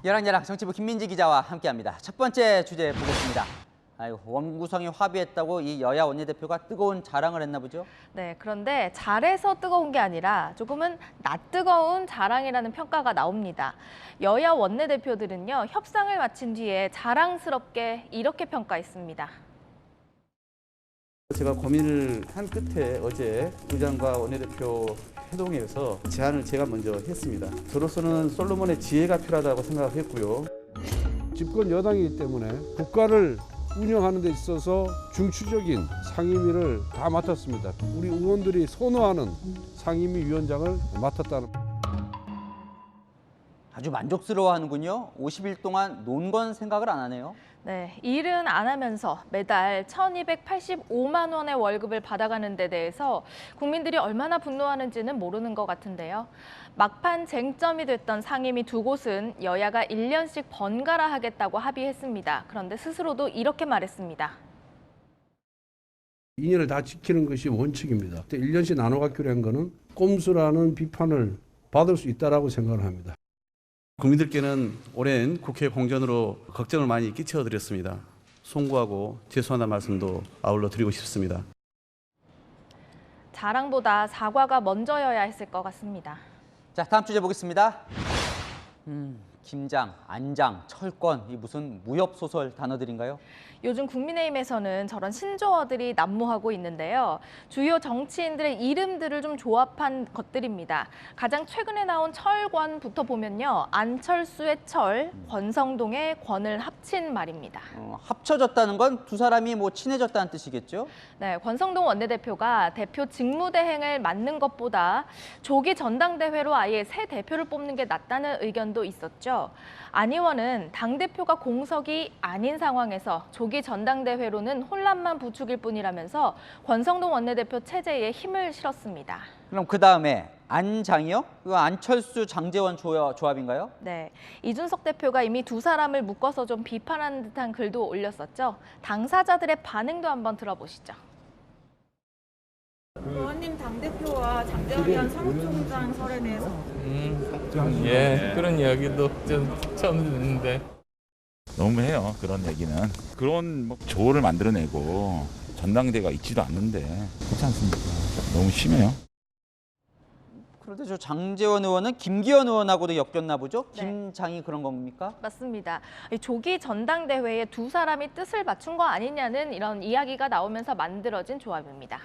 열랑열랑 정치부 김민지 기자와 함께합니다. 첫 번째 주제 보겠습니다. 원구성이 합의했다고 이 여야 원내대표가 뜨거운 자랑을 했나 보죠? 네, 그런데 잘해서 뜨거운 게 아니라 조금은 낯뜨거운 자랑이라는 평가가 나옵니다. 여야 원내대표들은요, 협상을 마친 뒤에 자랑스럽게 이렇게 평가했습니다. 제가 고민을 한 끝에 어제 부장과 원내대표 회동에서 제안을 제가 먼저 했습니다. 저로서는 솔로몬의 지혜가 필요하다고 생각했고요. 집권 여당이기 때문에 국가를 운영하는 데 있어서 중추적인 상임위를 다 맡았습니다. 우리 의원들이 선호하는 상임위 위원장을 맡았다는. 아주 만족스러워하는군요. 50일 동안 논 건 생각을 안 하네요. 네, 일은 안 하면서 매달 1,285만 원의 월급을 받아가는 데 대해서 국민들이 얼마나 분노하는지는 모르는 것 같은데요. 막판 쟁점이 됐던 상임위 두 곳은 여야가 1년씩 번갈아 하겠다고 합의했습니다. 그런데 스스로도 이렇게 말했습니다. 2년을 다 지키는 것이 원칙입니다. 1년씩 나눠 갖기로 한 거는 꼼수라는 비판을 받을 수 있다고 생각을 합니다. 국민들께는 오랜 국회 공전으로 걱정을 많이 끼쳐드렸습니다. 송구하고 죄송하다는 말씀도 아울러 드리고 싶습니다. 자랑보다 사과가 먼저여야 했을 것 같습니다. 자, 다음 주제 보겠습니다. 김장, 안장, 철권, 이 무슨 무협소설 단어들인가요? 요즘 국민의힘에서는 저런 신조어들이 난무하고 있는데요. 주요 정치인들의 이름들을 좀 조합한 것들입니다. 가장 최근에 나온 철권부터 보면요. 안철수의 철, 권성동의 권을 합친 말입니다. 합쳐졌다는 건 두 사람이 뭐 친해졌다는 뜻이겠죠? 네, 권성동 원내대표가 대표 직무대행을 맡는 것보다 조기 전당대회로 아예 새 대표를 뽑는 게 낫다는 의견도 있었죠. 안 의원은 당대표가 공석이 아닌 상황에서 조기 전당대회로는 혼란만 부추길 뿐이라면서 권성동 원내대표 체제에 힘을 실었습니다. 그럼 그 다음에 안장이요? 이거 안철수, 장제원 조합인가요? 네, 이준석 대표가 이미 두 사람을 묶어서 좀 비판하는 듯한 글도 올렸었죠. 당사자들의 반응도 한번 들어보시죠. 의원님 당대표와 장제원 의원 사무총장 설엔에서 예, 그런 이야기도 좀 처음 듣는데. 너무해요, 그런 얘기는. 그런 조를 만들어내고 전당대가 있지도 않는데 그렇지 않습니까? 너무 심해요. 그런데 저 장제원 의원은 김기현 의원하고도 엮였나 보죠? 네. 김장이 그런 겁니까? 맞습니다. 이 조기 전당대회에 두 사람이 뜻을 맞춘 거 아니냐는 이런 이야기가 나오면서 만들어진 조합입니다.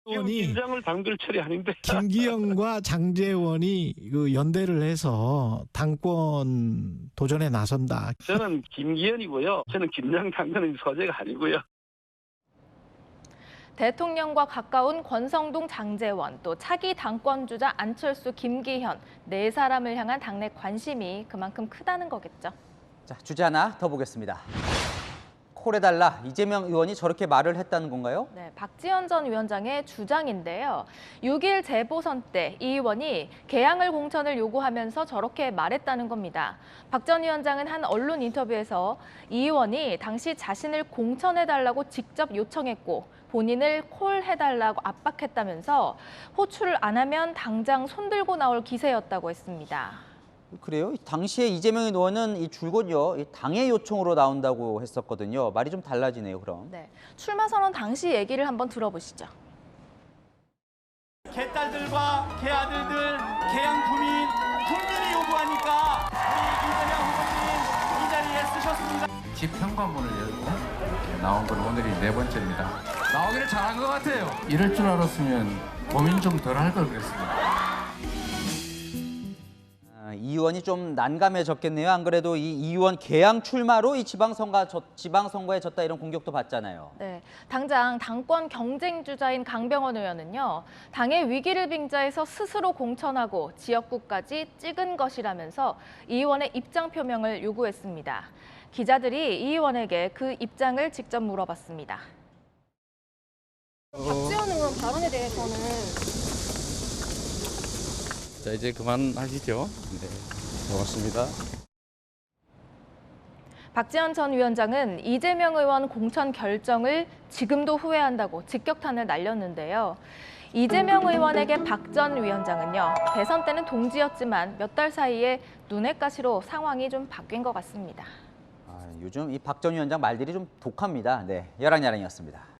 김장을 당들 철이 아닌데. 김기현과 장제원이 그 연대를 해서 당권 도전에 나선다. 저는 김기현이고요. 저는 김장 당근은 소재가 아니고요. 대통령과 가까운 권성동, 장제원, 또 차기 당권주자 안철수, 김기현 네 사람을 향한 당내 관심이 그만큼 크다는 거겠죠. 자, 주제 하나 더 보겠습니다. 콜해달라, 이재명 의원이 저렇게 말을 했다는 건가요? 네, 박지원 전 위원장의 주장인데요. 6일 재보선 때 이 의원이 개항을 공천을 요구하면서 저렇게 말했다는 겁니다. 박 전 위원장은 한 언론 인터뷰에서 이 의원이 당시 자신을 공천해달라고 직접 요청했고 본인을 콜해달라고 압박했다면서 호출을 안 하면 당장 손들고 나올 기세였다고 했습니다. 그래요? 당시에 이재명 의원은 이 줄곧 이 당의 요청으로 나온다고 했었거든요. 말이 좀 달라지네요, 그럼. 네, 출마 선언 당시 얘기를 한번 들어보시죠. 개딸들과 개아들들, 개양 국민이 요구하니까 우리 이재명 후보님 이 자리에 쓰셨습니다. 집 현관문을 열고 나온 건 오늘이 네 번째입니다. 나오기를 잘한 것 같아요. 이럴 줄 알았으면 고민 좀 덜 할 걸 그랬습니다. 이 의원이 좀 난감해졌겠네요. 안 그래도 이 의원 개항 출마로 이 지방선거에 졌다 이런 공격도 받잖아요. 네, 당장 당권 경쟁주자인 강병원 의원은요. 당의 위기를 빙자해서 스스로 공천하고 지역구까지 찍은 것이라면서 이 의원의 입장 표명을 요구했습니다. 기자들이 이 의원에게 그 입장을 직접 물어봤습니다. 박지원 의원 발언에 대해서는 자, 이제 그만하시죠. 네, 고맙습니다. 박지원 전 위원장은 이재명 의원 공천 결정을 지금도 후회한다고 직격탄을 날렸는데요. 이재명 의원에게 박 전 위원장은요. 대선 때는 동지였지만 몇 달 사이에 눈엣 가시로 상황이 좀 바뀐 것 같습니다. 요즘 이 박 전 위원장 말들이 좀 독합니다. 네, 열왕야랑이었습니다.